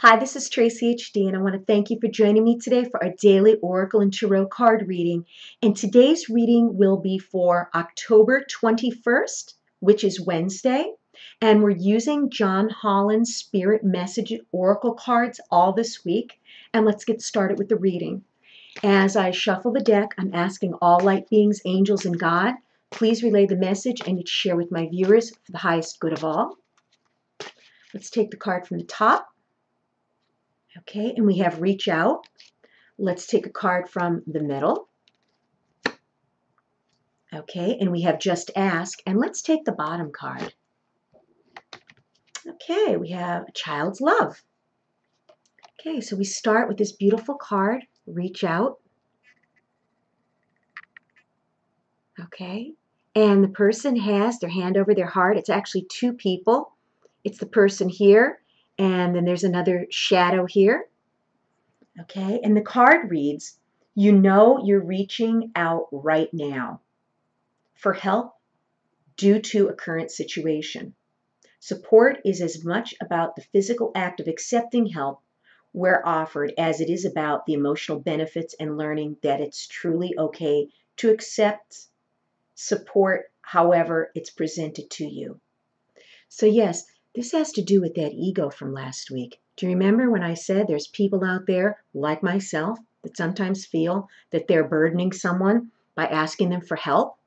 Hi, this is Tracy HD, and I want to thank you for joining me today for our daily Oracle and Tarot card reading. And today's reading will be for October 21st, which is Wednesday. And we're using John Holland's Spirit Message Oracle cards all this week. And let's get started with the reading. As I shuffle the deck, I'm asking all light beings, angels, and God, please relay the message I need to share with my viewers for the highest good of all. Let's take the card from the top. Okay, and we have reach out. Let's take a card from the middle. Okay, and we have just ask. And let's take the bottom card. Okay, we have a child's love. Okay, so we start with this beautiful card, reach out. Okay, and the person has their hand over their heart. It's actually two people. It's the person here, and then there's another shadow here. Okay, and the card reads, you know you're reaching out right now for help due to a current situation. Support is as much about the physical act of accepting help where offered as it is about the emotional benefits and learning that it's truly okay to accept support however it's presented to you. So yes, this has to do with that ego from last week. Do you remember when I said there's people out there like myself that sometimes feel that they're burdening someone by asking them for help?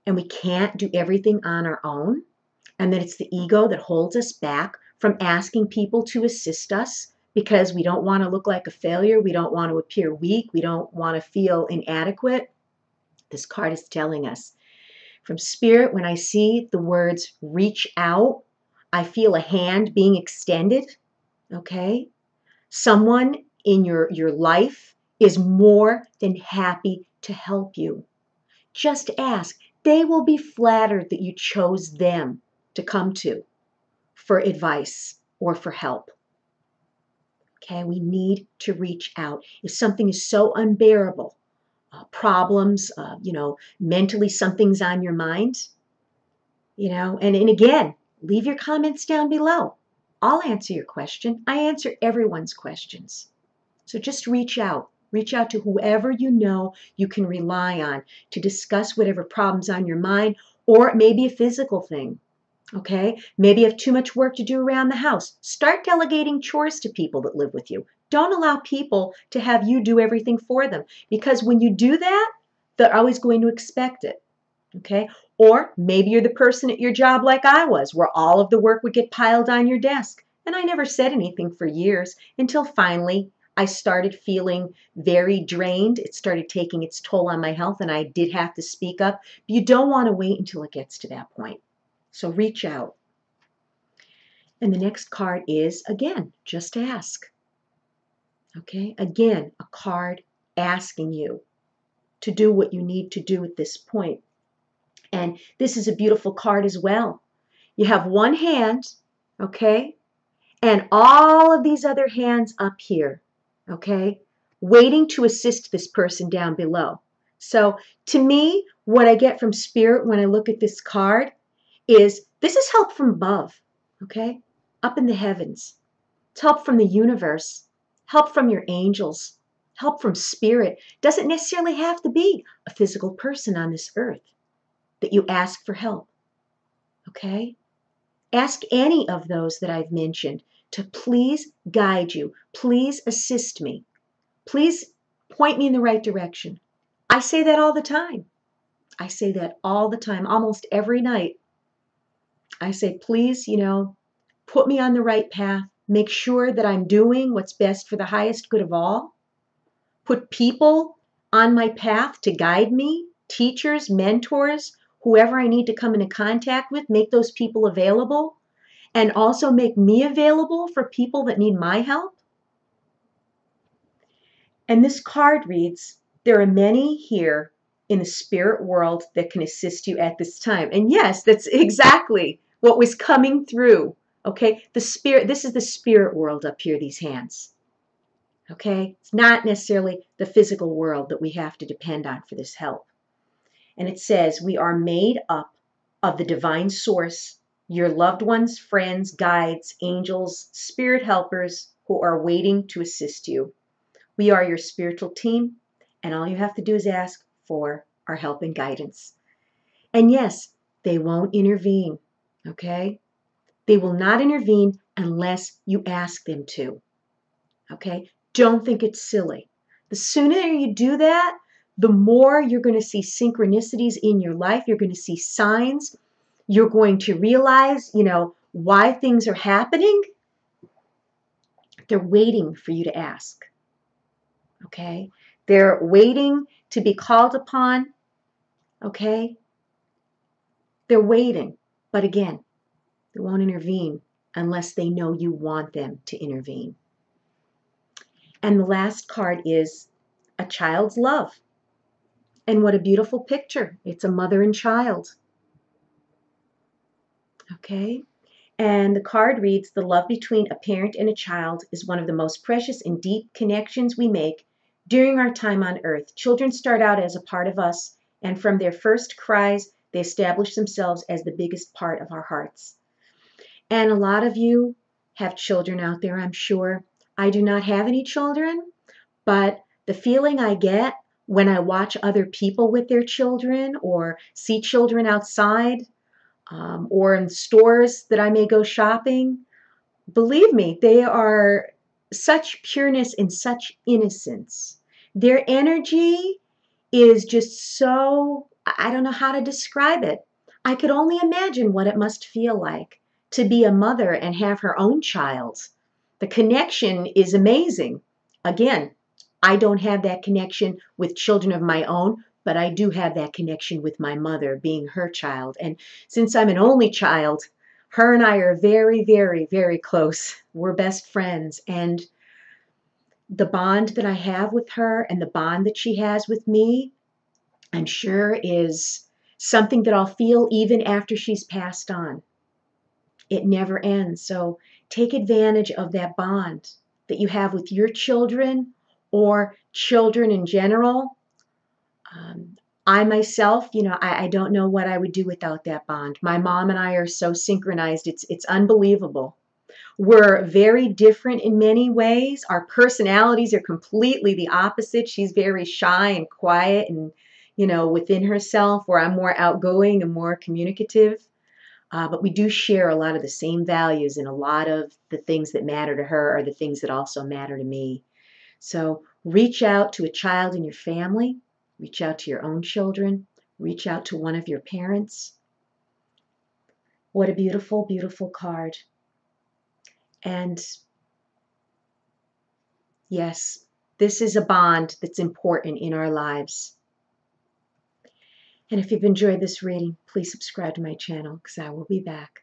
And we can't do everything on our own, and that it's the ego that holds us back from asking people to assist us because we don't want to look like a failure, we don't want to appear weak, we don't want to feel inadequate. This card is telling us. From Spirit, when I see the words reach out, I feel a hand being extended, okay? Someone in your life is more than happy to help you. Just ask. They will be flattered that you chose them to come to for advice or for help. Okay, we need to reach out. If something is so unbearable, problems, mentally something's on your mind, and again, leave your comments down below. I'll answer your question. I answer everyone's questions. So just reach out. Reach out to whoever you know you can rely on to discuss whatever problems on your mind, or it may be a physical thing, okay? Maybe you have too much work to do around the house. Start delegating chores to people that live with you. Don't allow people to have you do everything for them, because when you do that, they're always going to expect it, okay? Or maybe you're the person at your job like I was, where all of the work would get piled on your desk. And I never said anything for years until finally I started feeling very drained. It started taking its toll on my health, and I did have to speak up. But you don't want to wait until it gets to that point. So reach out. And the next card is, again, just ask. Okay? Again, a card asking you to do what you need to do at this point. And this is a beautiful card as well. You have one hand, okay, and all of these other hands up here, okay, waiting to assist this person down below. So to me, what I get from Spirit when I look at this card is this is help from above, okay, up in the heavens. It's help from the universe, help from your angels, help from Spirit. Doesn't necessarily have to be a physical person on this earth that you ask for help, okay? Ask any of those that I've mentioned to please guide you, please assist me, please point me in the right direction. I say that all the time. I say that all the time, almost every night. I say, please, put me on the right path. Make sure that I'm doing what's best for the highest good of all. Put people on my path to guide me, teachers, mentors, whoever I need to come into contact with, make those people available. And also make me available for people that need my help. And this card reads, there are many here in the spirit world that can assist you at this time. And yes, that's exactly what was coming through. Okay, this is the spirit world up here, these hands. Okay, it's not necessarily the physical world that we have to depend on for this help. And it says, we are made up of the divine source, your loved ones, friends, guides, angels, spirit helpers, who are waiting to assist you. We are your spiritual team, and all you have to do is ask for our help and guidance. And yes, they won't intervene, okay? They will not intervene unless you ask them to, okay? Don't think it's silly. The sooner you do that, the more you're going to see synchronicities in your life. You're going to see signs. You're going to realize, why things are happening. They're waiting for you to ask, okay? They're waiting to be called upon, okay? They're waiting, but again, they won't intervene unless they know you want them to intervene. And the last card is a child's love. And what a beautiful picture. It's a mother and child. Okay? And the card reads, the love between a parent and a child is one of the most precious and deep connections we make during our time on earth. Children start out as a part of us, and from their first cries, they establish themselves as the biggest part of our hearts. And a lot of you have children out there, I'm sure. I do not have any children, but the feeling I get when I watch other people with their children or see children outside or in stores that I may go shopping, believe me, they are such pureness and such innocence. Their energy is just so, I don't know how to describe it. I could only imagine what it must feel like to be a mother and have her own child. The connection is amazing. Again, I don't have that connection with children of my own, but I do have that connection with my mother, being her child. And since I'm an only child, her and I are very, very, very close. We're best friends. And the bond that I have with her and the bond that she has with me, I'm sure is something that I'll feel even after she's passed on. It never ends. So take advantage of that bond that you have with your children or children in general. I myself, I don't know what I would do without that bond. My mom and I are so synchronized. It's unbelievable. We're very different in many ways. Our personalities are completely the opposite. She's very shy and quiet and, within herself, where I'm more outgoing and more communicative. But we do share a lot of the same values, and a lot of the things that matter to her are the things that also matter to me. So reach out to a child in your family. Reach out to your own children. Reach out to one of your parents. What a beautiful, beautiful card. And yes, this is a bond that's important in our lives. And if you've enjoyed this reading, please subscribe to my channel because I will be back.